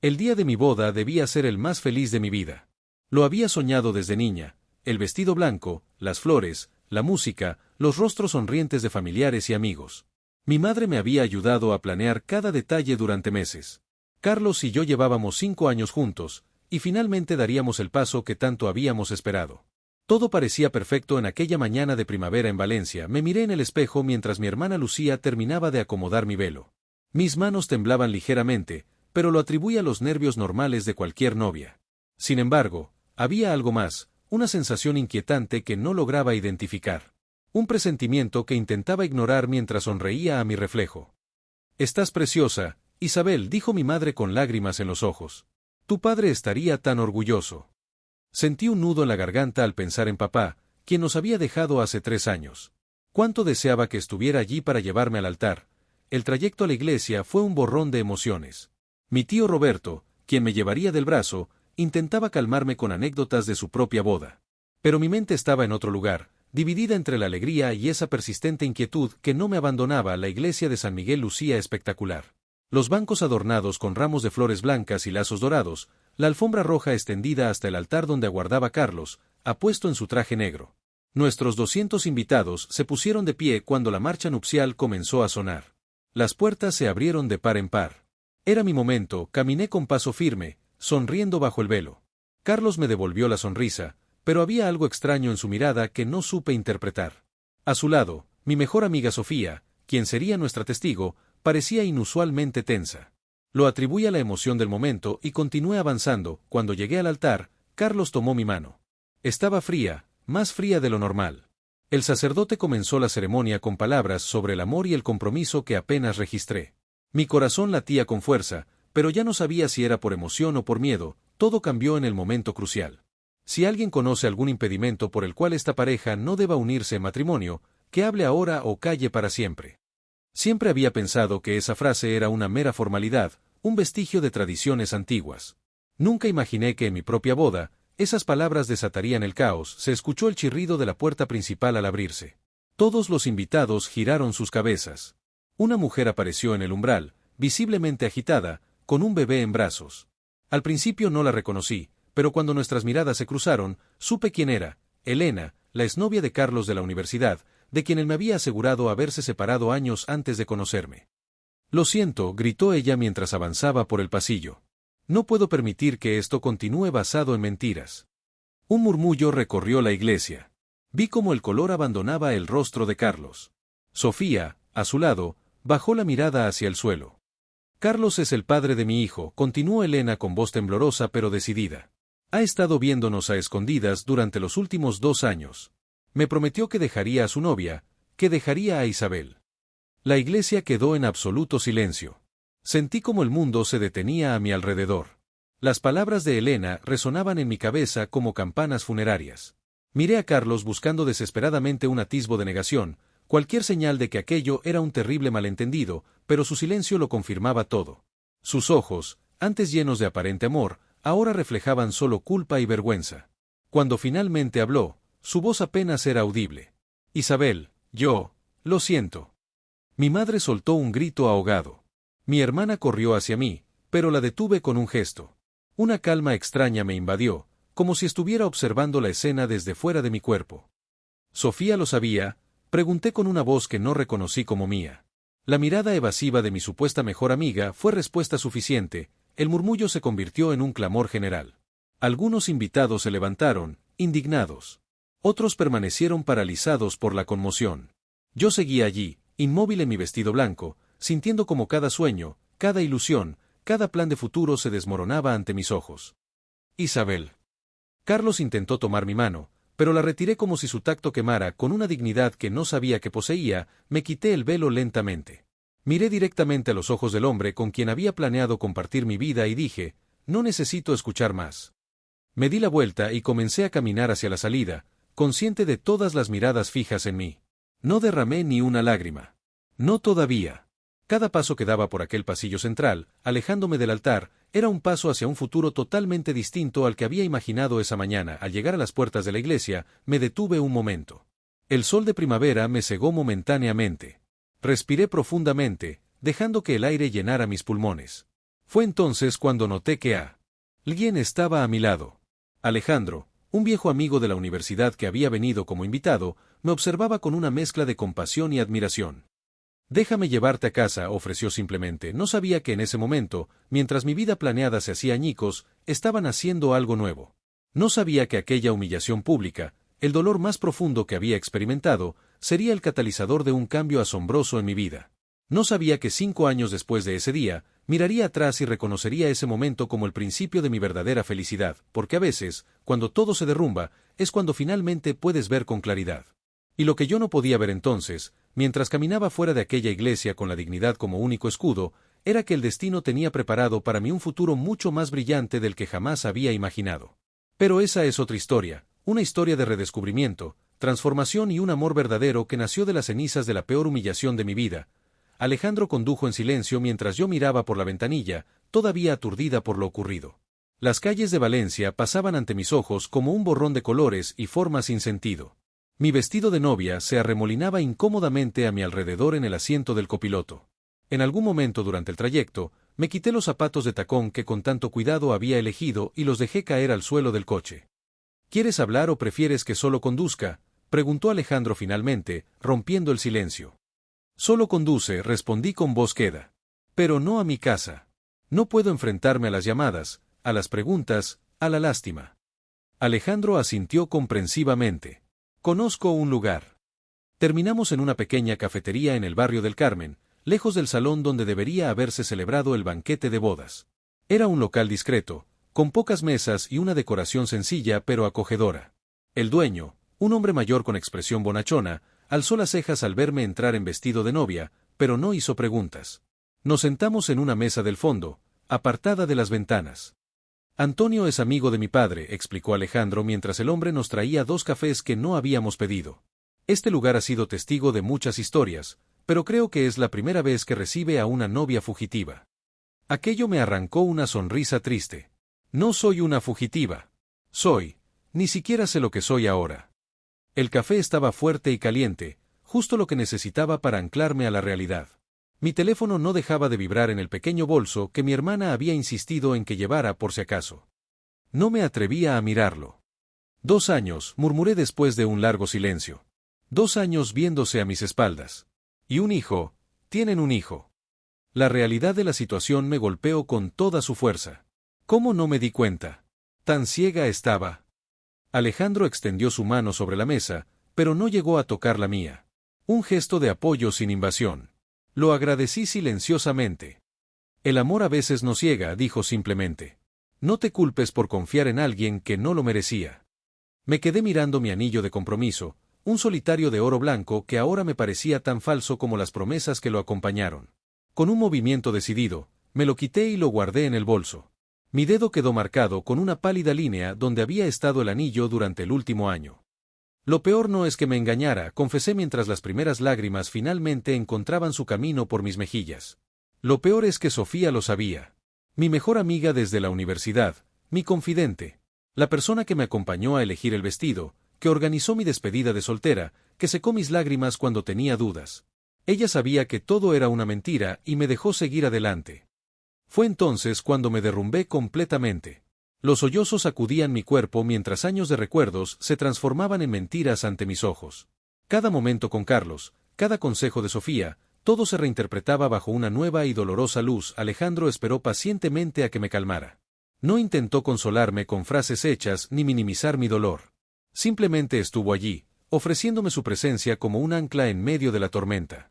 El día de mi boda debía ser el más feliz de mi vida. Lo había soñado desde niña: el vestido blanco, las flores, la música, los rostros sonrientes de familiares y amigos. Mi madre me había ayudado a planear cada detalle durante meses. Carlos y yo llevábamos 5 años juntos, y finalmente daríamos el paso que tanto habíamos esperado. Todo parecía perfecto en aquella mañana de primavera en Valencia. Me miré en el espejo mientras mi hermana Lucía terminaba de acomodar mi velo. Mis manos temblaban ligeramente, pero lo atribuí a los nervios normales de cualquier novia. Sin embargo, había algo más, una sensación inquietante que no lograba identificar. Un presentimiento que intentaba ignorar mientras sonreía a mi reflejo. «Estás preciosa, Isabel», dijo mi madre con lágrimas en los ojos. «Tu padre estaría tan orgulloso». Sentí un nudo en la garganta al pensar en papá, quien nos había dejado hace 3 años. Cuánto deseaba que estuviera allí para llevarme al altar. El trayecto a la iglesia fue un borrón de emociones. Mi tío Roberto, quien me llevaría del brazo, intentaba calmarme con anécdotas de su propia boda. Pero mi mente estaba en otro lugar, dividida entre la alegría y esa persistente inquietud que no me abandonaba. La iglesia de San Miguel lucía espectacular. Los bancos adornados con ramos de flores blancas y lazos dorados, la alfombra roja extendida hasta el altar donde aguardaba Carlos, apuesto en su traje negro. Nuestros 200 invitados se pusieron de pie cuando la marcha nupcial comenzó a sonar. Las puertas se abrieron de par en par. Era mi momento. Caminé con paso firme, sonriendo bajo el velo. Carlos me devolvió la sonrisa, pero había algo extraño en su mirada que no supe interpretar. A su lado, mi mejor amiga Sofía, quien sería nuestra testigo, parecía inusualmente tensa. Lo atribuí a la emoción del momento y continué avanzando. Cuando llegué al altar, Carlos tomó mi mano. Estaba fría, más fría de lo normal. El sacerdote comenzó la ceremonia con palabras sobre el amor y el compromiso que apenas registré. Mi corazón latía con fuerza, pero ya no sabía si era por emoción o por miedo. Todo cambió en el momento crucial. Si alguien conoce algún impedimento por el cual esta pareja no deba unirse en matrimonio, que hable ahora o calle para siempre. Siempre había pensado que esa frase era una mera formalidad, un vestigio de tradiciones antiguas. Nunca imaginé que en mi propia boda, esas palabras desatarían el caos. Se escuchó el chirrido de la puerta principal al abrirse. Todos los invitados giraron sus cabezas. Una mujer apareció en el umbral, visiblemente agitada, con un bebé en brazos. Al principio no la reconocí, pero cuando nuestras miradas se cruzaron, supe quién era: Elena, la exnovia de Carlos de la universidad, de quien él me había asegurado haberse separado años antes de conocerme. «Lo siento», gritó ella mientras avanzaba por el pasillo. «No puedo permitir que esto continúe basado en mentiras». Un murmullo recorrió la iglesia. Vi cómo el color abandonaba el rostro de Carlos. Sofía, a su lado, bajó la mirada hacia el suelo. «Carlos es el padre de mi hijo», continuó Elena con voz temblorosa pero decidida. «Ha estado viéndonos a escondidas durante los últimos 2 años. Me prometió que dejaría a su novia, que dejaría a Isabel». La iglesia quedó en absoluto silencio. Sentí como el mundo se detenía a mi alrededor. Las palabras de Elena resonaban en mi cabeza como campanas funerarias. Miré a Carlos buscando desesperadamente un atisbo de negación, cualquier señal de que aquello era un terrible malentendido, pero su silencio lo confirmaba todo. Sus ojos, antes llenos de aparente amor, ahora reflejaban solo culpa y vergüenza. Cuando finalmente habló, su voz apenas era audible. «Isabel, lo siento». Mi madre soltó un grito ahogado. Mi hermana corrió hacia mí, pero la detuve con un gesto. Una calma extraña me invadió, como si estuviera observando la escena desde fuera de mi cuerpo. «¿Sofía lo sabía?», pregunté con una voz que no reconocí como mía. La mirada evasiva de mi supuesta mejor amiga fue respuesta suficiente. El murmullo se convirtió en un clamor general. Algunos invitados se levantaron, indignados. Otros permanecieron paralizados por la conmoción. Yo seguía allí, inmóvil en mi vestido blanco, sintiendo como cada sueño, cada ilusión, cada plan de futuro se desmoronaba ante mis ojos. «Isabel». Carlos intentó tomar mi mano, pero la retiré como si su tacto quemara. Con una dignidad que no sabía que poseía, me quité el velo lentamente. Miré directamente a los ojos del hombre con quien había planeado compartir mi vida y dije: «No necesito escuchar más». Me di la vuelta y comencé a caminar hacia la salida, consciente de todas las miradas fijas en mí. No derramé ni una lágrima. No todavía. Cada paso que daba por aquel pasillo central, alejándome del altar, era un paso hacia un futuro totalmente distinto al que había imaginado esa mañana. Al llegar a las puertas de la iglesia, me detuve un momento. El sol de primavera me cegó momentáneamente. Respiré profundamente, dejando que el aire llenara mis pulmones. Fue entonces cuando noté que alguien estaba a mi lado. Alejandro, un viejo amigo de la universidad que había venido como invitado, me observaba con una mezcla de compasión y admiración. Déjame llevarte a casa, ofreció simplemente. No sabía que en ese momento, mientras mi vida planeada se hacía añicos, estaban haciendo algo nuevo. No sabía que aquella humillación pública, el dolor más profundo que había experimentado, sería el catalizador de un cambio asombroso en mi vida. No sabía que 5 años después de ese día, miraría atrás y reconocería ese momento como el principio de mi verdadera felicidad, porque a veces, cuando todo se derrumba, es cuando finalmente puedes ver con claridad. Y lo que yo no podía ver entonces, mientras caminaba fuera de aquella iglesia con la dignidad como único escudo, era que el destino tenía preparado para mí un futuro mucho más brillante del que jamás había imaginado. Pero esa es otra historia, una historia de redescubrimiento, transformación y un amor verdadero que nació de las cenizas de la peor humillación de mi vida. Alejandro condujo en silencio mientras yo miraba por la ventanilla, todavía aturdida por lo ocurrido. Las calles de Valencia pasaban ante mis ojos como un borrón de colores y formas sin sentido. Mi vestido de novia se arremolinaba incómodamente a mi alrededor en el asiento del copiloto. En algún momento durante el trayecto, me quité los zapatos de tacón que con tanto cuidado había elegido y los dejé caer al suelo del coche. ¿Quieres hablar o prefieres que solo conduzca?, preguntó Alejandro finalmente, rompiendo el silencio. Solo conduce, respondí con voz queda. Pero no a mi casa. No puedo enfrentarme a las llamadas, a las preguntas, a la lástima. Alejandro asintió comprensivamente. Conozco un lugar. Terminamos en una pequeña cafetería en el barrio del Carmen, lejos del salón donde debería haberse celebrado el banquete de bodas. Era un local discreto, con pocas mesas y una decoración sencilla pero acogedora. El dueño, un hombre mayor con expresión bonachona, alzó las cejas al verme entrar en vestido de novia, pero no hizo preguntas. Nos sentamos en una mesa del fondo, apartada de las ventanas. Antonio es amigo de mi padre, explicó Alejandro mientras el hombre nos traía 2 cafés que no habíamos pedido. Este lugar ha sido testigo de muchas historias, pero creo que es la primera vez que recibe a una novia fugitiva. Aquello me arrancó una sonrisa triste. No soy una fugitiva. Ni siquiera sé lo que soy ahora. El café estaba fuerte y caliente, justo lo que necesitaba para anclarme a la realidad. Mi teléfono no dejaba de vibrar en el pequeño bolso que mi hermana había insistido en que llevara por si acaso. No me atrevía a mirarlo. 2 años, murmuré después de un largo silencio. 2 años viéndose a mis espaldas. Y un hijo, tienen un hijo. La realidad de la situación me golpeó con toda su fuerza. ¿Cómo no me di cuenta? Tan ciega estaba. Alejandro extendió su mano sobre la mesa, pero no llegó a tocar la mía. Un gesto de apoyo sin invasión. Lo agradecí silenciosamente. El amor a veces nos ciega, dijo simplemente. No te culpes por confiar en alguien que no lo merecía. Me quedé mirando mi anillo de compromiso, un solitario de oro blanco que ahora me parecía tan falso como las promesas que lo acompañaron. Con un movimiento decidido, me lo quité y lo guardé en el bolso. Mi dedo quedó marcado con una pálida línea donde había estado el anillo durante el último año. Lo peor no es que me engañara, confesé mientras las primeras lágrimas finalmente encontraban su camino por mis mejillas. Lo peor es que Sofía lo sabía. Mi mejor amiga desde la universidad, mi confidente. La persona que me acompañó a elegir el vestido, que organizó mi despedida de soltera, que secó mis lágrimas cuando tenía dudas. Ella sabía que todo era una mentira y me dejó seguir adelante. Fue entonces cuando me derrumbé completamente. Los sollozos sacudían mi cuerpo mientras años de recuerdos se transformaban en mentiras ante mis ojos. Cada momento con Carlos, cada consejo de Sofía, todo se reinterpretaba bajo una nueva y dolorosa luz. Alejandro esperó pacientemente a que me calmara. No intentó consolarme con frases hechas ni minimizar mi dolor. Simplemente estuvo allí, ofreciéndome su presencia como un ancla en medio de la tormenta.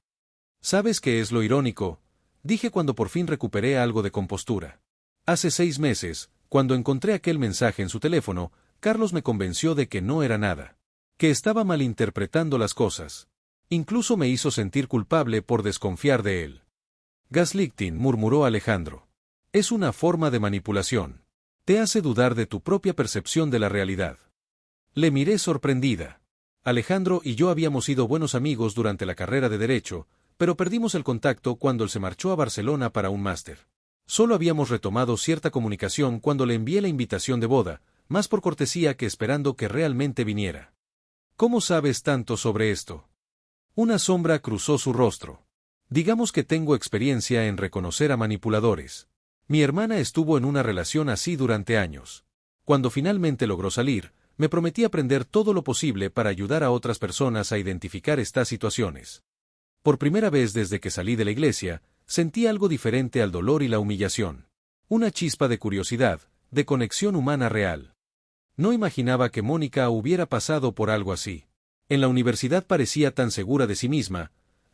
¿Sabes qué es lo irónico?, dije cuando por fin recuperé algo de compostura. Hace 6 meses, cuando encontré aquel mensaje en su teléfono, Carlos me convenció de que no era nada. Que estaba malinterpretando las cosas. Incluso me hizo sentir culpable por desconfiar de él. Gaslighting, murmuró Alejandro. Es una forma de manipulación. Te hace dudar de tu propia percepción de la realidad. Le miré sorprendida. Alejandro y yo habíamos sido buenos amigos durante la carrera de Derecho, pero perdimos el contacto cuando él se marchó a Barcelona para un máster. Solo habíamos retomado cierta comunicación cuando le envié la invitación de boda, más por cortesía que esperando que realmente viniera. ¿Cómo sabes tanto sobre esto? Una sombra cruzó su rostro. Digamos que tengo experiencia en reconocer a manipuladores. Mi hermana estuvo en una relación así durante años. Cuando finalmente logró salir, me prometí aprender todo lo posible para ayudar a otras personas a identificar estas situaciones. Por primera vez desde que salí de la iglesia, sentí algo diferente al dolor y la humillación. Una chispa de curiosidad, de conexión humana real. No imaginaba que Mónica hubiera pasado por algo así. En la universidad parecía tan segura de sí misma.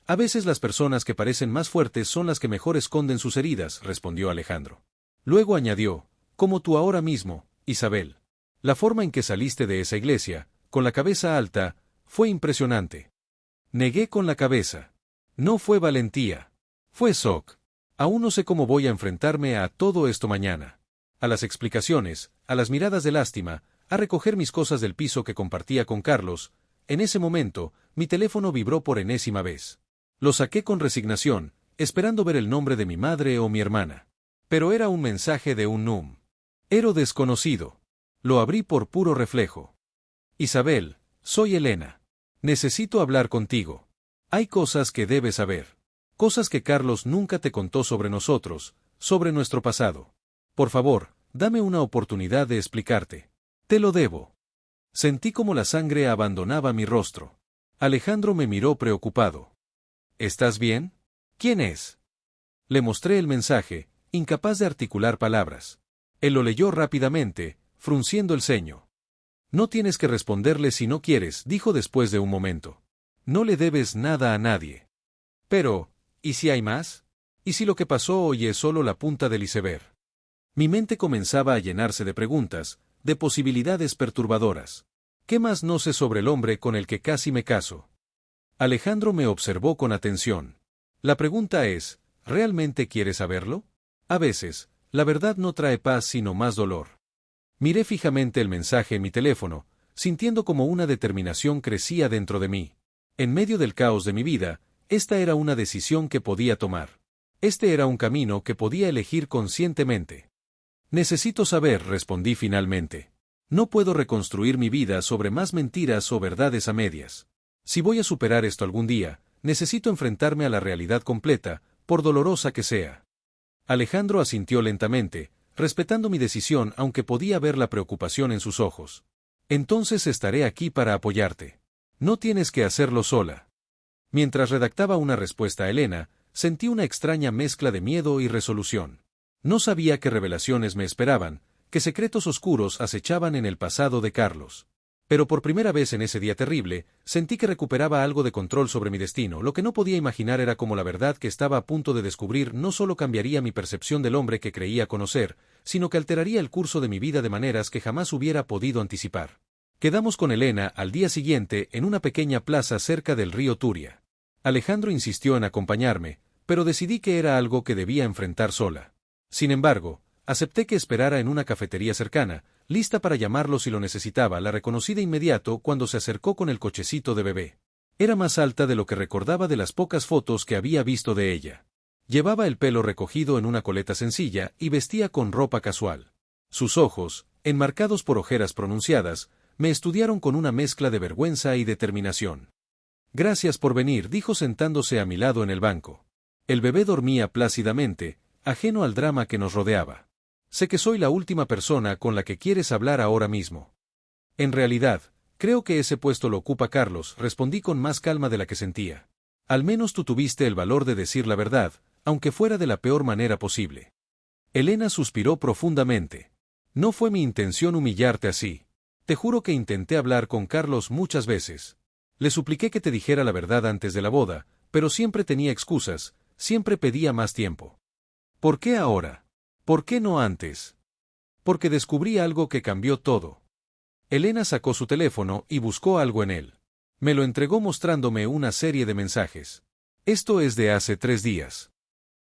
A veces las personas que parecen más fuertes son las que mejor esconden sus heridas, respondió Alejandro. Luego añadió, como tú ahora mismo, Isabel. La forma en que saliste de esa iglesia, con la cabeza alta, fue impresionante. Negué con la cabeza. No fue valentía. Fue shock. Aún no sé cómo voy a enfrentarme a todo esto mañana. A las explicaciones, a las miradas de lástima, a recoger mis cosas del piso que compartía con Carlos. En ese momento, mi teléfono vibró por enésima vez. Lo saqué con resignación, esperando ver el nombre de mi madre o mi hermana. Pero era un mensaje de un número desconocido. Lo abrí por puro reflejo. Isabel, soy Elena. Necesito hablar contigo. Hay cosas que debes saber. Cosas que Carlos nunca te contó sobre nosotros, sobre nuestro pasado. Por favor, dame una oportunidad de explicarte. Te lo debo. Sentí como la sangre abandonaba mi rostro. Alejandro me miró preocupado. ¿Estás bien? ¿Quién es? Le mostré el mensaje, incapaz de articular palabras. Él lo leyó rápidamente, frunciendo el ceño. No tienes que responderle si no quieres, dijo después de un momento. No le debes nada a nadie. Pero, ¿y si hay más? ¿Y si lo que pasó hoy es solo la punta del iceberg? Mi mente comenzaba a llenarse de preguntas, de posibilidades perturbadoras. ¿Qué más no sé sobre el hombre con el que casi me caso? Alejandro me observó con atención. La pregunta es, ¿realmente quieres saberlo? A veces, la verdad no trae paz sino más dolor. Miré fijamente el mensaje en mi teléfono, sintiendo como una determinación crecía dentro de mí. En medio del caos de mi vida, esta era una decisión que podía tomar. Este era un camino que podía elegir conscientemente. Necesito saber, respondí finalmente. No puedo reconstruir mi vida sobre más mentiras o verdades a medias. Si voy a superar esto algún día, necesito enfrentarme a la realidad completa, por dolorosa que sea. Alejandro asintió lentamente, respetando mi decisión aunque podía ver la preocupación en sus ojos. Entonces estaré aquí para apoyarte. No tienes que hacerlo sola. Mientras redactaba una respuesta a Elena, sentí una extraña mezcla de miedo y resolución. No sabía qué revelaciones me esperaban, qué secretos oscuros acechaban en el pasado de Carlos. Pero por primera vez en ese día terrible, sentí que recuperaba algo de control sobre mi destino. Lo que no podía imaginar era cómo la verdad que estaba a punto de descubrir no solo cambiaría mi percepción del hombre que creía conocer, sino que alteraría el curso de mi vida de maneras que jamás hubiera podido anticipar. Quedamos con Elena al día siguiente en una pequeña plaza cerca del río Turia. Alejandro insistió en acompañarme, pero decidí que era algo que debía enfrentar sola. Sin embargo, acepté que esperara en una cafetería cercana, lista para llamarlo si lo necesitaba. La reconocí de inmediato cuando se acercó con el cochecito de bebé. Era más alta de lo que recordaba de las pocas fotos que había visto de ella. Llevaba el pelo recogido en una coleta sencilla y vestía con ropa casual. Sus ojos, enmarcados por ojeras pronunciadas, me estudiaron con una mezcla de vergüenza y determinación. Gracias por venir, dijo sentándose a mi lado en el banco. El bebé dormía plácidamente, ajeno al drama que nos rodeaba. Sé que soy la última persona con la que quieres hablar ahora mismo. En realidad, creo que ese puesto lo ocupa Carlos, respondí con más calma de la que sentía. Al menos tú tuviste el valor de decir la verdad, aunque fuera de la peor manera posible. Elena suspiró profundamente. No fue mi intención humillarte así. Te juro que intenté hablar con Carlos muchas veces. Le supliqué que te dijera la verdad antes de la boda, pero siempre tenía excusas, siempre pedía más tiempo. ¿Por qué ahora? ¿Por qué no antes? Porque descubrí algo que cambió todo. Elena sacó su teléfono y buscó algo en él. Me lo entregó mostrándome una serie de mensajes. Esto es de hace 3 días.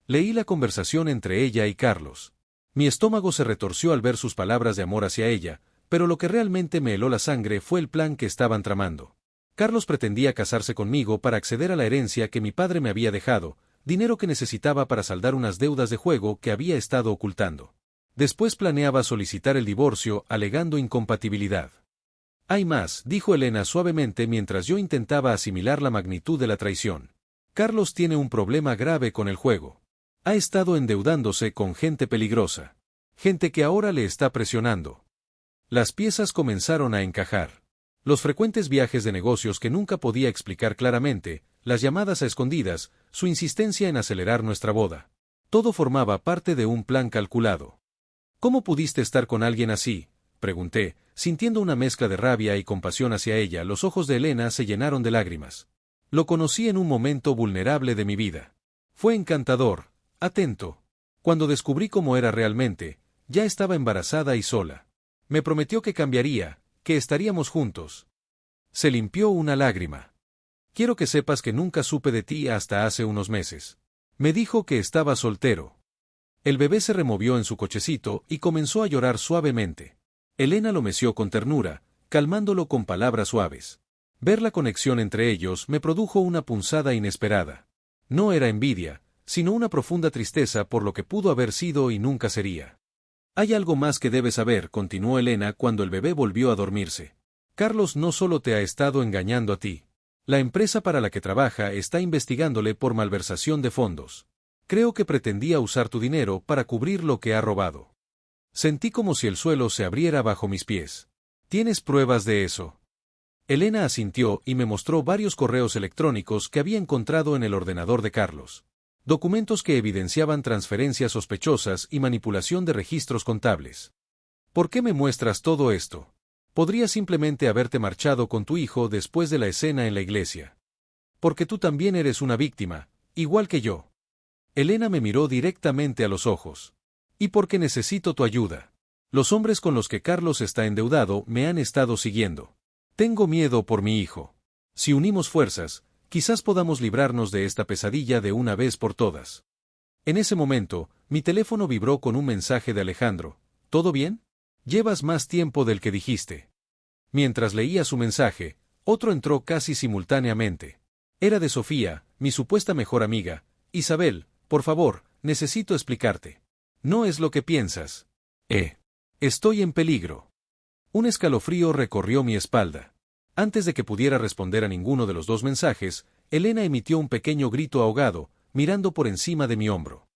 Leí la conversación entre ella y Carlos. Mi estómago se retorció al ver sus palabras de amor hacia ella, pero lo que realmente me heló la sangre fue el plan que estaban tramando. Carlos pretendía casarse conmigo para acceder a la herencia que mi padre me había dejado, dinero que necesitaba para saldar unas deudas de juego que había estado ocultando. Después planeaba solicitar el divorcio alegando incompatibilidad. Hay más, dijo Elena suavemente mientras yo intentaba asimilar la magnitud de la traición. Carlos tiene un problema grave con el juego. Ha estado endeudándose con gente peligrosa. Gente que ahora le está presionando. Las piezas comenzaron a encajar. Los frecuentes viajes de negocios que nunca podía explicar claramente, las llamadas a escondidas, su insistencia en acelerar nuestra boda. Todo formaba parte de un plan calculado. ¿Cómo pudiste estar con alguien así?, pregunté, sintiendo una mezcla de rabia y compasión hacia ella. Los ojos de Elena se llenaron de lágrimas. Lo conocí en un momento vulnerable de mi vida. Fue encantador, atento. Cuando descubrí cómo era realmente, ya estaba embarazada y sola. Me prometió que cambiaría, que estaríamos juntos. Se limpió una lágrima. Quiero que sepas que nunca supe de ti hasta hace unos meses. Me dijo que estaba soltero. El bebé se removió en su cochecito y comenzó a llorar suavemente. Elena lo meció con ternura, calmándolo con palabras suaves. Ver la conexión entre ellos me produjo una punzada inesperada. No era envidia, sino una profunda tristeza por lo que pudo haber sido y nunca sería. Hay algo más que debes saber, continuó Elena cuando el bebé volvió a dormirse. Carlos no solo te ha estado engañando a ti. La empresa para la que trabaja está investigándole por malversación de fondos. Creo que pretendía usar tu dinero para cubrir lo que ha robado. Sentí como si el suelo se abriera bajo mis pies. ¿Tienes pruebas de eso? Elena asintió y me mostró varios correos electrónicos que había encontrado en el ordenador de Carlos. Documentos que evidenciaban transferencias sospechosas y manipulación de registros contables. ¿Por qué me muestras todo esto? Podría simplemente haberte marchado con tu hijo después de la escena en la iglesia. Porque tú también eres una víctima, igual que yo. Elena me miró directamente a los ojos. Y porque necesito tu ayuda. Los hombres con los que Carlos está endeudado me han estado siguiendo. Tengo miedo por mi hijo. Si unimos fuerzas, quizás podamos librarnos de esta pesadilla de una vez por todas. En ese momento, mi teléfono vibró con un mensaje de Alejandro. ¿Todo bien? Llevas más tiempo del que dijiste. Mientras leía su mensaje, otro entró casi simultáneamente. Era de Sofía, mi supuesta mejor amiga. Isabel, por favor, necesito explicarte. No es lo que piensas. Estoy en peligro. Un escalofrío recorrió mi espalda. Antes de que pudiera responder a ninguno de los dos mensajes, Elena emitió un pequeño grito ahogado, mirando por encima de mi hombro.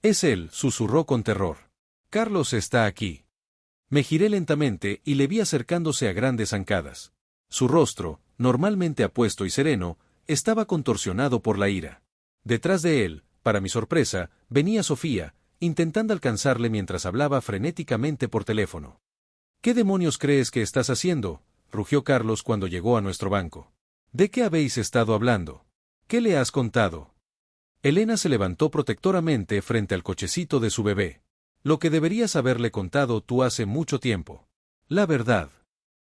Es él, susurró con terror. Carlos está aquí. Me giré lentamente y le vi acercándose a grandes zancadas. Su rostro, normalmente apuesto y sereno, estaba contorsionado por la ira. Detrás de él, para mi sorpresa, venía Sofía, intentando alcanzarle mientras hablaba frenéticamente por teléfono. ¿Qué demonios crees que estás haciendo?, rugió Carlos cuando llegó a nuestro banco. ¿De qué habéis estado hablando? ¿Qué le has contado? Elena se levantó protectoramente frente al cochecito de su bebé. Lo que deberías haberle contado tú hace mucho tiempo. La verdad.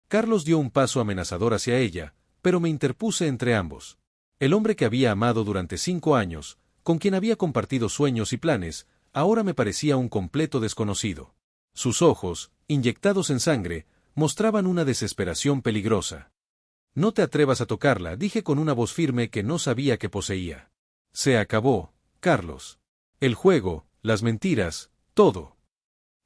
Carlos dio un paso amenazador hacia ella, pero me interpuse entre ambos. El hombre que había amado durante 5 años, con quien había compartido sueños y planes, ahora me parecía un completo desconocido. Sus ojos, inyectados en sangre, mostraban una desesperación peligrosa. No te atrevas a tocarla, dije con una voz firme que no sabía que poseía. Se acabó, Carlos. El juego, las mentiras, todo.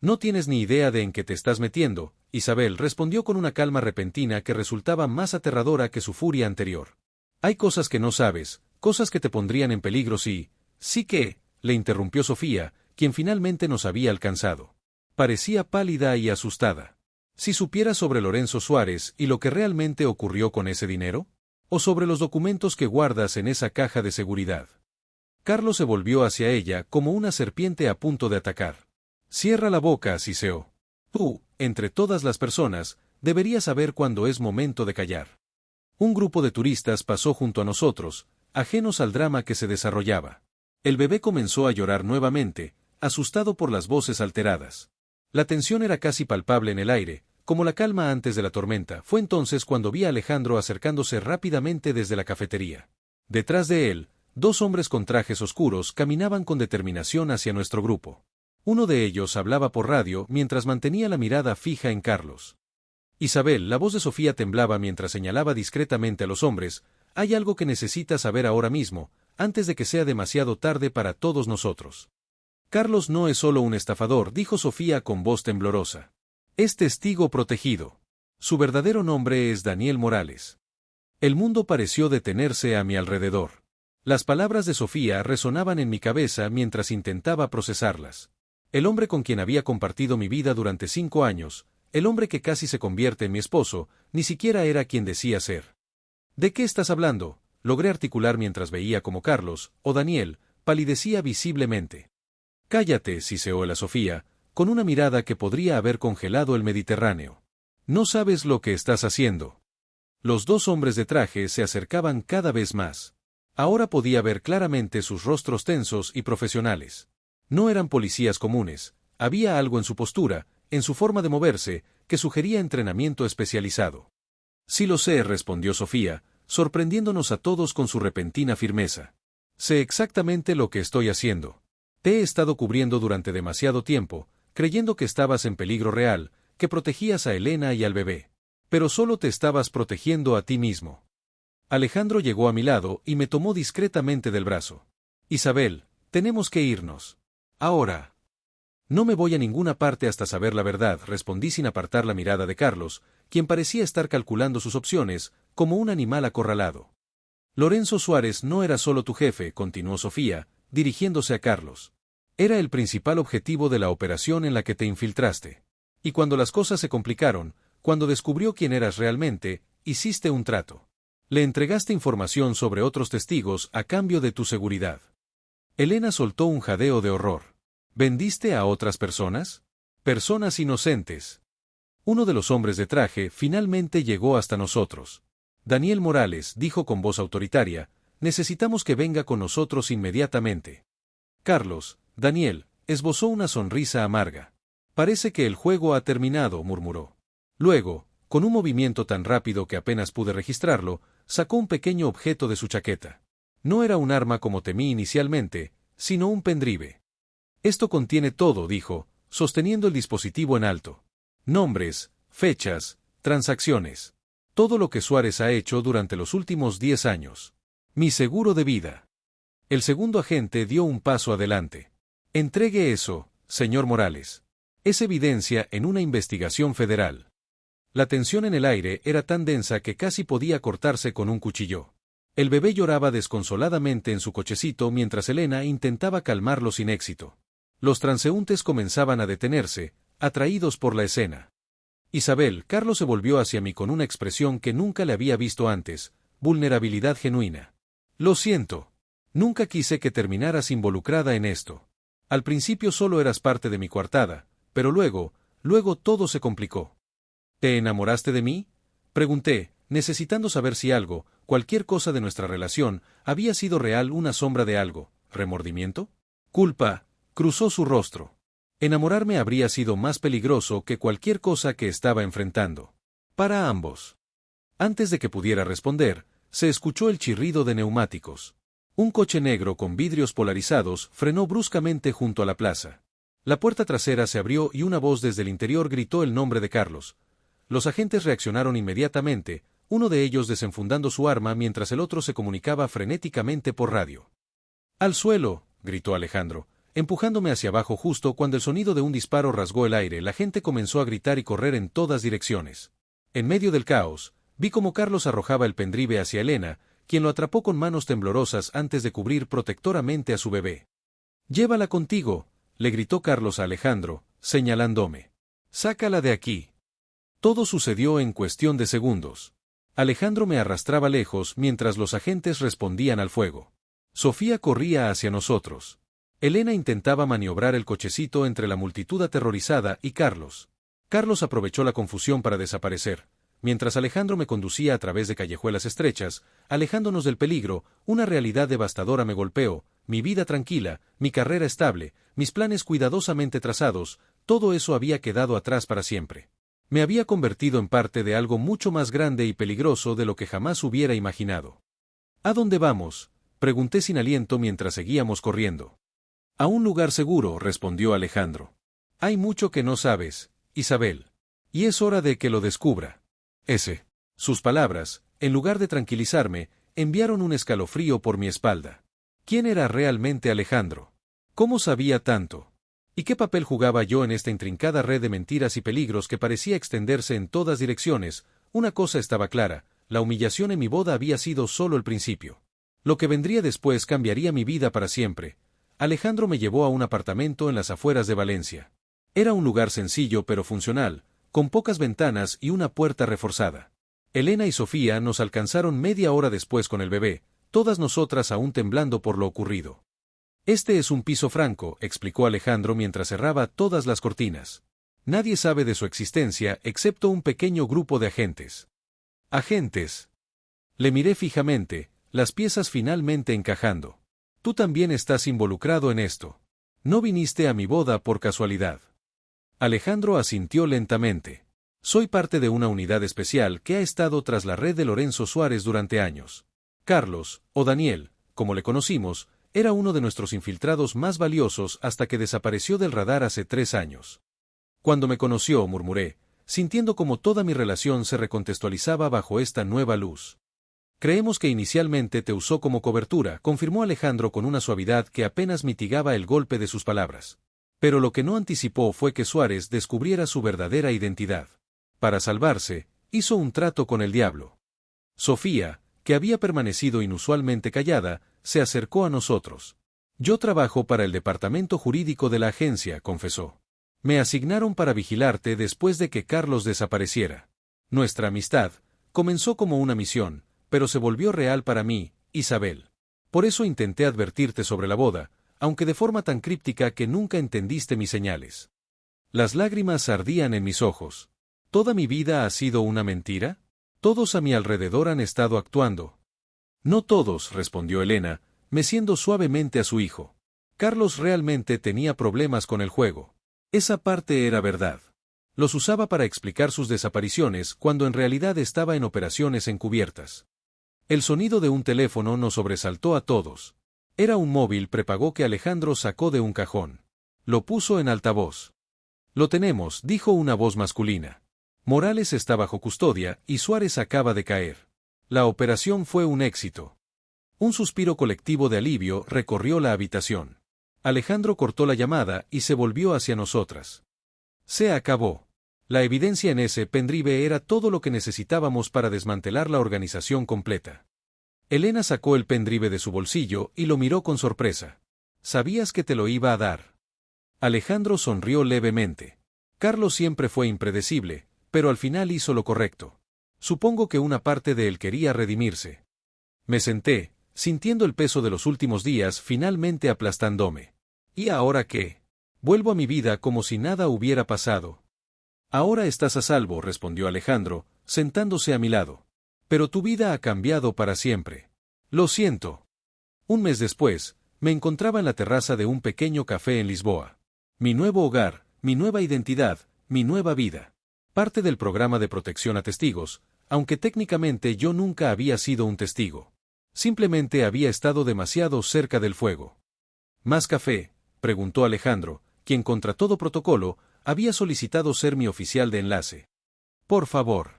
No tienes ni idea de en qué te estás metiendo, Isabel respondió con una calma repentina que resultaba más aterradora que su furia anterior. Hay cosas que no sabes, cosas que te pondrían en peligro si... Sí que, le interrumpió Sofía, quien finalmente nos había alcanzado. Parecía pálida y asustada. Si supieras sobre Lorenzo Suárez y lo que realmente ocurrió con ese dinero, o sobre los documentos que guardas en esa caja de seguridad. Carlos se volvió hacia ella como una serpiente a punto de atacar. Cierra la boca, siseó. Tú, entre todas las personas, deberías saber cuándo es momento de callar. Un grupo de turistas pasó junto a nosotros, ajenos al drama que se desarrollaba. El bebé comenzó a llorar nuevamente, asustado por las voces alteradas. La tensión era casi palpable en el aire, como la calma antes de la tormenta. Fue entonces cuando vi a Alejandro acercándose rápidamente desde la cafetería. Detrás de él, 2 hombres con trajes oscuros caminaban con determinación hacia nuestro grupo. Uno de ellos hablaba por radio mientras mantenía la mirada fija en Carlos. Isabel, la voz de Sofía temblaba mientras señalaba discretamente a los hombres. Hay algo que necesitas saber ahora mismo, antes de que sea demasiado tarde para todos nosotros. Carlos no es solo un estafador, dijo Sofía con voz temblorosa. Es testigo protegido. Su verdadero nombre es Daniel Morales. El mundo pareció detenerse a mi alrededor. Las palabras de Sofía resonaban en mi cabeza mientras intentaba procesarlas. El hombre con quien había compartido mi vida durante 5 años, el hombre que casi se convierte en mi esposo, ni siquiera era quien decía ser. ¿De qué estás hablando?, logré articular mientras veía cómo Carlos, o Daniel, palidecía visiblemente. Cállate, siseó la Sofía, con una mirada que podría haber congelado el Mediterráneo. No sabes lo que estás haciendo. Los 2 hombres de traje se acercaban cada vez más. Ahora podía ver claramente sus rostros tensos y profesionales. No eran policías comunes, había algo en su postura, en su forma de moverse, que sugería entrenamiento especializado. Sí lo sé, respondió Sofía, sorprendiéndonos a todos con su repentina firmeza. Sé exactamente lo que estoy haciendo. Te he estado cubriendo durante demasiado tiempo, creyendo que estabas en peligro real, que protegías a Elena y al bebé. Pero solo te estabas protegiendo a ti mismo. Alejandro llegó a mi lado y me tomó discretamente del brazo. Isabel, tenemos que irnos. Ahora. No me voy a ninguna parte hasta saber la verdad, respondí sin apartar la mirada de Carlos, quien parecía estar calculando sus opciones, como un animal acorralado. Lorenzo Suárez no era solo tu jefe, continuó Sofía, dirigiéndose a Carlos. Era el principal objetivo de la operación en la que te infiltraste. Y cuando las cosas se complicaron, cuando descubrió quién eras realmente, hiciste un trato. Le entregaste información sobre otros testigos a cambio de tu seguridad. Elena soltó un jadeo de horror. ¿Vendiste a otras personas? Personas inocentes. Uno de los hombres de traje finalmente llegó hasta nosotros. Daniel Morales dijo con voz autoritaria, necesitamos que venga con nosotros inmediatamente. Carlos, Daniel, esbozó una sonrisa amarga. Parece que el juego ha terminado, murmuró. Luego, con un movimiento tan rápido que apenas pude registrarlo, sacó un pequeño objeto de su chaqueta. No era un arma como temí inicialmente, sino un pendrive. Esto contiene todo, dijo, sosteniendo el dispositivo en alto. Nombres, fechas, transacciones. Todo lo que Suárez ha hecho durante los últimos 10 años. Mi seguro de vida. El segundo agente dio un paso adelante. Entregue eso, señor Morales. Es evidencia en una investigación federal. La tensión en el aire era tan densa que casi podía cortarse con un cuchillo. El bebé lloraba desconsoladamente en su cochecito mientras Elena intentaba calmarlo sin éxito. Los transeúntes comenzaban a detenerse, atraídos por la escena. Isabel, Carlos se volvió hacia mí con una expresión que nunca le había visto antes, vulnerabilidad genuina. Lo siento. Nunca quise que terminaras involucrada en esto. Al principio solo eras parte de mi coartada, pero luego todo se complicó. ¿Te enamoraste de mí?, pregunté, necesitando saber si algo, cualquier cosa de nuestra relación, había sido real, una sombra de algo. ¿Remordimiento? Culpa, cruzó su rostro. Enamorarme habría sido más peligroso que cualquier cosa que estaba enfrentando. Para ambos. Antes de que pudiera responder, se escuchó el chirrido de neumáticos. Un coche negro con vidrios polarizados frenó bruscamente junto a la plaza. La puerta trasera se abrió y una voz desde el interior gritó el nombre de Carlos. Los agentes reaccionaron inmediatamente, uno de ellos desenfundando su arma mientras el otro se comunicaba frenéticamente por radio. ¡Al suelo!, gritó Alejandro, empujándome hacia abajo justo cuando el sonido de un disparo rasgó el aire. La gente comenzó a gritar y correr en todas direcciones. En medio del caos, vi cómo Carlos arrojaba el pendrive hacia Elena, quien lo atrapó con manos temblorosas antes de cubrir protectoramente a su bebé. «Llévala contigo», le gritó Carlos a Alejandro, señalándome. «Sácala de aquí». Todo sucedió en cuestión de segundos. Alejandro me arrastraba lejos mientras los agentes respondían al fuego. Sofía corría hacia nosotros. Elena intentaba maniobrar el cochecito entre la multitud aterrorizada y Carlos. Carlos aprovechó la confusión para desaparecer. Mientras Alejandro me conducía a través de callejuelas estrechas, alejándonos del peligro, una realidad devastadora me golpeó, mi vida tranquila, mi carrera estable, mis planes cuidadosamente trazados, todo eso había quedado atrás para siempre. Me había convertido en parte de algo mucho más grande y peligroso de lo que jamás hubiera imaginado. ¿A dónde vamos?, pregunté sin aliento mientras seguíamos corriendo. A un lugar seguro, respondió Alejandro. Hay mucho que no sabes, Isabel. Y es hora de que lo descubra. Sus palabras, en lugar de tranquilizarme, enviaron un escalofrío por mi espalda. ¿Quién era realmente Alejandro? ¿Cómo sabía tanto? ¿Y qué papel jugaba yo en esta intrincada red de mentiras y peligros que parecía extenderse en todas direcciones? Una cosa estaba clara, la humillación en mi boda había sido solo el principio. Lo que vendría después cambiaría mi vida para siempre. Alejandro me llevó a un apartamento en las afueras de Valencia. Era un lugar sencillo pero funcional, con pocas ventanas y una puerta reforzada. Elena y Sofía nos alcanzaron media hora después con el bebé, todas nosotras aún temblando por lo ocurrido. Este es un piso franco, explicó Alejandro mientras cerraba todas las cortinas. Nadie sabe de su existencia excepto un pequeño grupo de agentes. ¿Agentes? Le miré fijamente, las piezas finalmente encajando. Tú también estás involucrado en esto. No viniste a mi boda por casualidad. Alejandro asintió lentamente. Soy parte de una unidad especial que ha estado tras la red de Lorenzo Suárez durante años. Carlos, o Daniel, como le conocimos, era uno de nuestros infiltrados más valiosos hasta que desapareció del radar hace 3 años. Cuando me conoció, murmuré, sintiendo como toda mi relación se recontextualizaba bajo esta nueva luz. Creemos que inicialmente te usó como cobertura, confirmó Alejandro con una suavidad que apenas mitigaba el golpe de sus palabras. Pero lo que no anticipó fue que Suárez descubriera su verdadera identidad. Para salvarse, hizo un trato con el diablo. Sofía, que había permanecido inusualmente callada, se acercó a nosotros. Yo trabajo para el departamento jurídico de la agencia, confesó. Me asignaron para vigilarte después de que Carlos desapareciera. Nuestra amistad comenzó como una misión, pero se volvió real para mí, Isabel. Por eso intenté advertirte sobre la boda, aunque de forma tan críptica que nunca entendiste mis señales. Las lágrimas ardían en mis ojos. ¿Toda mi vida ha sido una mentira? Todos a mi alrededor han estado actuando. No todos, respondió Elena, meciendo suavemente a su hijo. Carlos realmente tenía problemas con el juego. Esa parte era verdad. Los usaba para explicar sus desapariciones cuando en realidad estaba en operaciones encubiertas. El sonido de un teléfono nos sobresaltó a todos. Era un móvil prepago que Alejandro sacó de un cajón. Lo puso en altavoz. Lo tenemos, dijo una voz masculina. Morales está bajo custodia y Suárez acaba de caer. La operación fue un éxito. Un suspiro colectivo de alivio recorrió la habitación. Alejandro cortó la llamada y se volvió hacia nosotras. Se acabó. La evidencia en ese pendrive era todo lo que necesitábamos para desmantelar la organización completa. Elena sacó el pendrive de su bolsillo y lo miró con sorpresa. ¿Sabías que te lo iba a dar? Alejandro sonrió levemente. Carlos siempre fue impredecible, pero al final hizo lo correcto. Supongo que una parte de él quería redimirse. Me senté, sintiendo el peso de los últimos días finalmente aplastándome. ¿Y ahora qué? Vuelvo a mi vida como si nada hubiera pasado. Ahora estás a salvo, respondió Alejandro, sentándose a mi lado. Pero tu vida ha cambiado para siempre. Lo siento. Un mes después, me encontraba en la terraza de un pequeño café en Lisboa. Mi nuevo hogar, mi nueva identidad, mi nueva vida. Parte del programa de protección a testigos, aunque técnicamente yo nunca había sido un testigo. Simplemente había estado demasiado cerca del fuego. ¿Más café?, preguntó Alejandro, quien contra todo protocolo, había solicitado ser mi oficial de enlace. Por favor.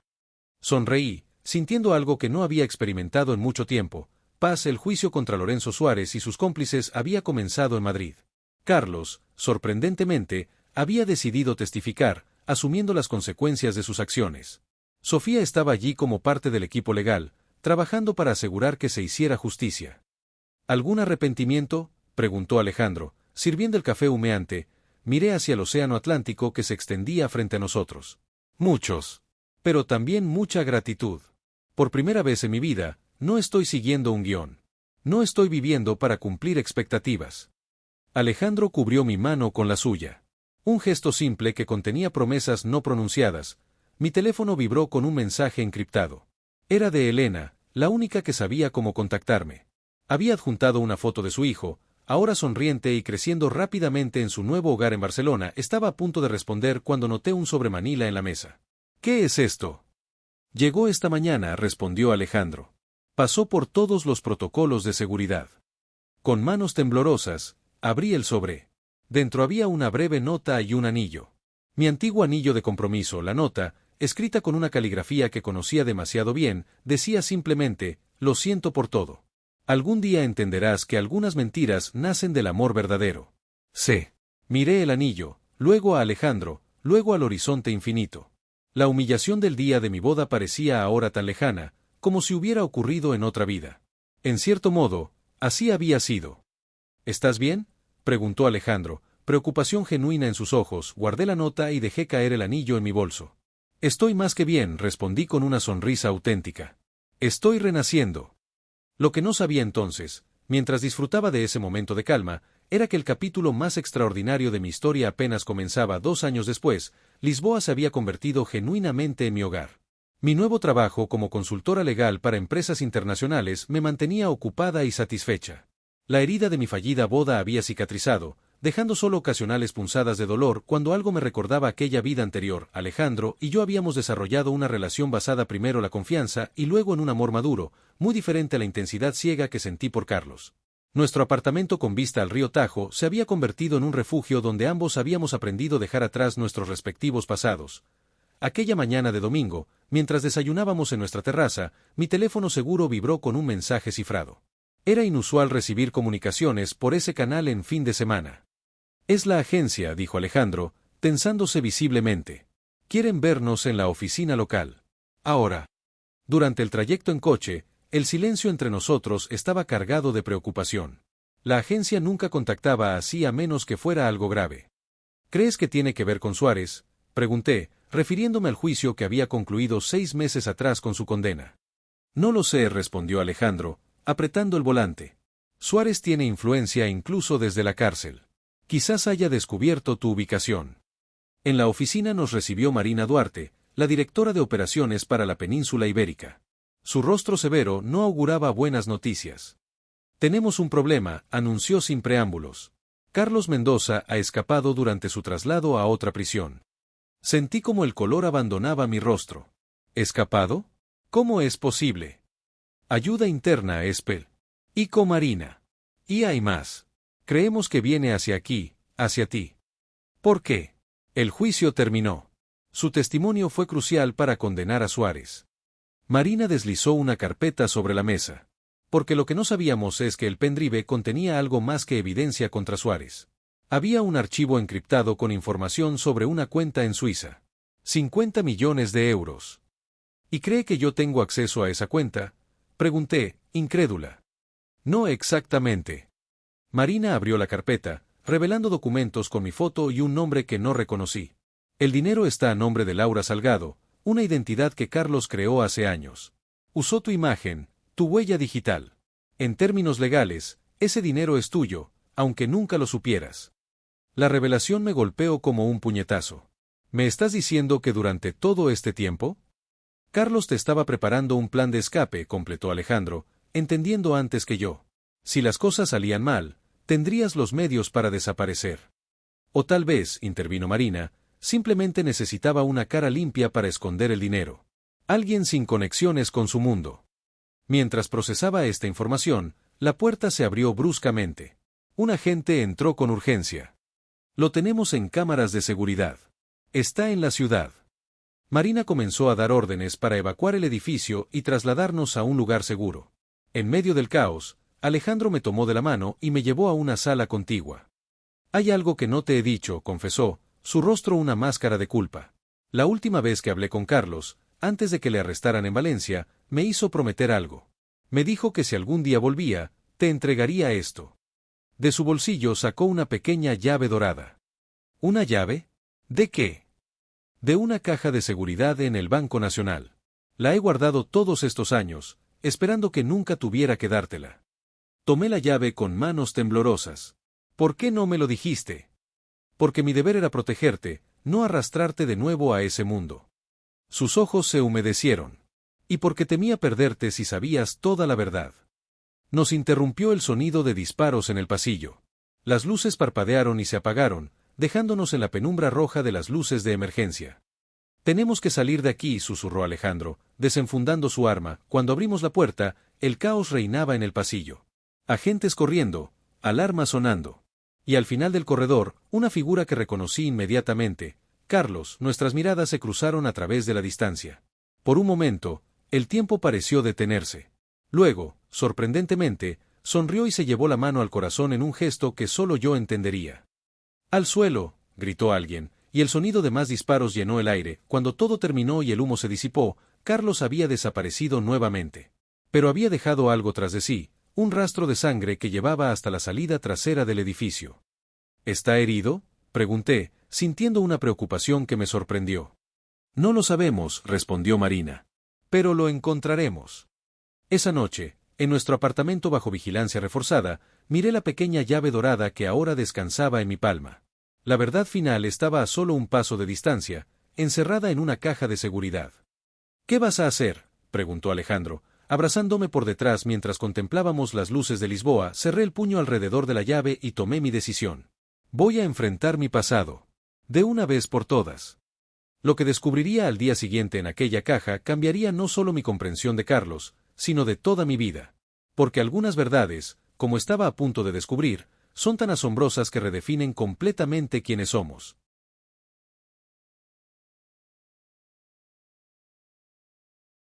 Sonreí, sintiendo algo que no había experimentado en mucho tiempo. El juicio contra Lorenzo Suárez y sus cómplices había comenzado en Madrid. Carlos, sorprendentemente, había decidido testificar, asumiendo las consecuencias de sus acciones. Sofía estaba allí como parte del equipo legal, trabajando para asegurar que se hiciera justicia. ¿Algún arrepentimiento?, preguntó Alejandro, sirviendo el café humeante. Miré hacia el océano Atlántico que se extendía frente a nosotros. Muchos. Pero también mucha gratitud. Por primera vez en mi vida, no estoy siguiendo un guión. No estoy viviendo para cumplir expectativas. Alejandro cubrió mi mano con la suya. Un gesto simple que contenía promesas no pronunciadas. Mi teléfono vibró con un mensaje encriptado. Era de Elena, la única que sabía cómo contactarme. Había adjuntado una foto de su hijo. Ahora sonriente y creciendo rápidamente en su nuevo hogar en Barcelona, estaba a punto de responder cuando noté un sobre Manila en la mesa. ¿Qué es esto? Llegó esta mañana, respondió Alejandro. Pasó por todos los protocolos de seguridad. Con manos temblorosas, abrí el sobre. Dentro había una breve nota y un anillo. Mi antiguo anillo de compromiso. La nota, escrita con una caligrafía que conocía demasiado bien, decía simplemente, lo siento por todo. Algún día entenderás que algunas mentiras nacen del amor verdadero. Sé. Miré el anillo, luego a Alejandro, luego al horizonte infinito. La humillación del día de mi boda parecía ahora tan lejana, como si hubiera ocurrido en otra vida. En cierto modo, así había sido. ¿Estás bien?, preguntó Alejandro, preocupación genuina en sus ojos. Guardé la nota y dejé caer el anillo en mi bolso. Estoy más que bien, respondí con una sonrisa auténtica. Estoy renaciendo. Lo que no sabía entonces, mientras disfrutaba de ese momento de calma, era que el capítulo más extraordinario de mi historia apenas comenzaba. 2 años después, Lisboa se había convertido genuinamente en mi hogar. Mi nuevo trabajo como consultora legal para empresas internacionales me mantenía ocupada y satisfecha. La herida de mi fallida boda había cicatrizado, dejando solo ocasionales punzadas de dolor cuando algo me recordaba aquella vida anterior. Alejandro y yo habíamos desarrollado una relación basada primero en la confianza y luego en un amor maduro, muy diferente a la intensidad ciega que sentí por Carlos. Nuestro apartamento con vista al río Tajo se había convertido en un refugio donde ambos habíamos aprendido a dejar atrás nuestros respectivos pasados. Aquella mañana de domingo, mientras desayunábamos en nuestra terraza, mi teléfono seguro vibró con un mensaje cifrado. Era inusual recibir comunicaciones por ese canal en fin de semana. Es la agencia, dijo Alejandro, tensándose visiblemente. Quieren vernos en la oficina local. Ahora. Durante el trayecto en coche, el silencio entre nosotros estaba cargado de preocupación. La agencia nunca contactaba así a menos que fuera algo grave. ¿Crees que tiene que ver con Suárez?, pregunté, refiriéndome al juicio que había concluido 6 meses atrás con su condena. No lo sé, respondió Alejandro, apretando el volante. Suárez tiene influencia incluso desde la cárcel. Quizás haya descubierto tu ubicación. En la oficina nos recibió Marina Duarte, la directora de operaciones para la península ibérica. Su rostro severo no auguraba buenas noticias. Tenemos un problema, anunció sin preámbulos. Carlos Mendoza ha escapado durante su traslado a otra prisión. Sentí como el color abandonaba mi rostro. ¿Escapado? ¿Cómo es posible? Ayuda interna, Espel. Ico Marina. Y hay más. Creemos que viene hacia aquí, hacia ti. ¿Por qué? El juicio terminó. Su testimonio fue crucial para condenar a Suárez. Marina deslizó una carpeta sobre la mesa. Porque lo que no sabíamos es que el pendrive contenía algo más que evidencia contra Suárez. Había un archivo encriptado con información sobre una cuenta en Suiza. 50 millones de euros. ¿Y cree que yo tengo acceso a esa cuenta?, pregunté, incrédula. No exactamente. Marina abrió la carpeta, revelando documentos con mi foto y un nombre que no reconocí. El dinero está a nombre de Laura Salgado, una identidad que Carlos creó hace años. Usó tu imagen, tu huella digital. En términos legales, ese dinero es tuyo, aunque nunca lo supieras. La revelación me golpeó como un puñetazo. ¿Me estás diciendo que durante todo este tiempo? Carlos te estaba preparando un plan de escape, completó Alejandro, entendiendo antes que yo. Si las cosas salían mal, tendrías los medios para desaparecer. O tal vez, intervino Marina, simplemente necesitaba una cara limpia para esconder el dinero. Alguien sin conexiones con su mundo. Mientras procesaba esta información, la puerta se abrió bruscamente. Un agente entró con urgencia. Lo tenemos en cámaras de seguridad. Está en la ciudad. Marina comenzó a dar órdenes para evacuar el edificio y trasladarnos a un lugar seguro. En medio del caos, Alejandro me tomó de la mano y me llevó a una sala contigua. Hay algo que no te he dicho, confesó, su rostro una máscara de culpa. La última vez que hablé con Carlos, antes de que le arrestaran en Valencia, me hizo prometer algo. Me dijo que si algún día volvía, te entregaría esto. De su bolsillo sacó una pequeña llave dorada. ¿Una llave? ¿De qué? De una caja de seguridad en el Banco Nacional. La he guardado todos estos años, esperando que nunca tuviera que dártela. Tomé la llave con manos temblorosas. ¿Por qué no me lo dijiste? Porque mi deber era protegerte, no arrastrarte de nuevo a ese mundo. Sus ojos se humedecieron. Y porque temía perderte si sabías toda la verdad. Nos interrumpió el sonido de disparos en el pasillo. Las luces parpadearon y se apagaron, dejándonos en la penumbra roja de las luces de emergencia. Tenemos que salir de aquí, susurró Alejandro, desenfundando su arma. Cuando abrimos la puerta, el caos reinaba en el pasillo. Agentes corriendo, alarmas sonando. Y al final del corredor, una figura que reconocí inmediatamente. Carlos, nuestras miradas se cruzaron a través de la distancia. Por un momento, el tiempo pareció detenerse. Luego, sorprendentemente, sonrió y se llevó la mano al corazón en un gesto que solo yo entendería. ¡Al suelo!, gritó alguien, y el sonido de más disparos llenó el aire. Cuando todo terminó y el humo se disipó, Carlos había desaparecido nuevamente. Pero había dejado algo tras de sí, un rastro de sangre que llevaba hasta la salida trasera del edificio. ¿Está herido?, pregunté, sintiendo una preocupación que me sorprendió. No lo sabemos, respondió Marina. Pero lo encontraremos. Esa noche, en nuestro apartamento bajo vigilancia reforzada, miré la pequeña llave dorada que ahora descansaba en mi palma. La verdad final estaba a solo un paso de distancia, encerrada en una caja de seguridad. ¿Qué vas a hacer?, preguntó Alejandro, abrazándome por detrás mientras contemplábamos las luces de Lisboa. Cerré el puño alrededor de la llave y tomé mi decisión. Voy a enfrentar mi pasado. De una vez por todas. Lo que descubriría al día siguiente en aquella caja cambiaría no solo mi comprensión de Carlos, sino de toda mi vida. Porque algunas verdades, como estaba a punto de descubrir, son tan asombrosas que redefinen completamente quiénes somos.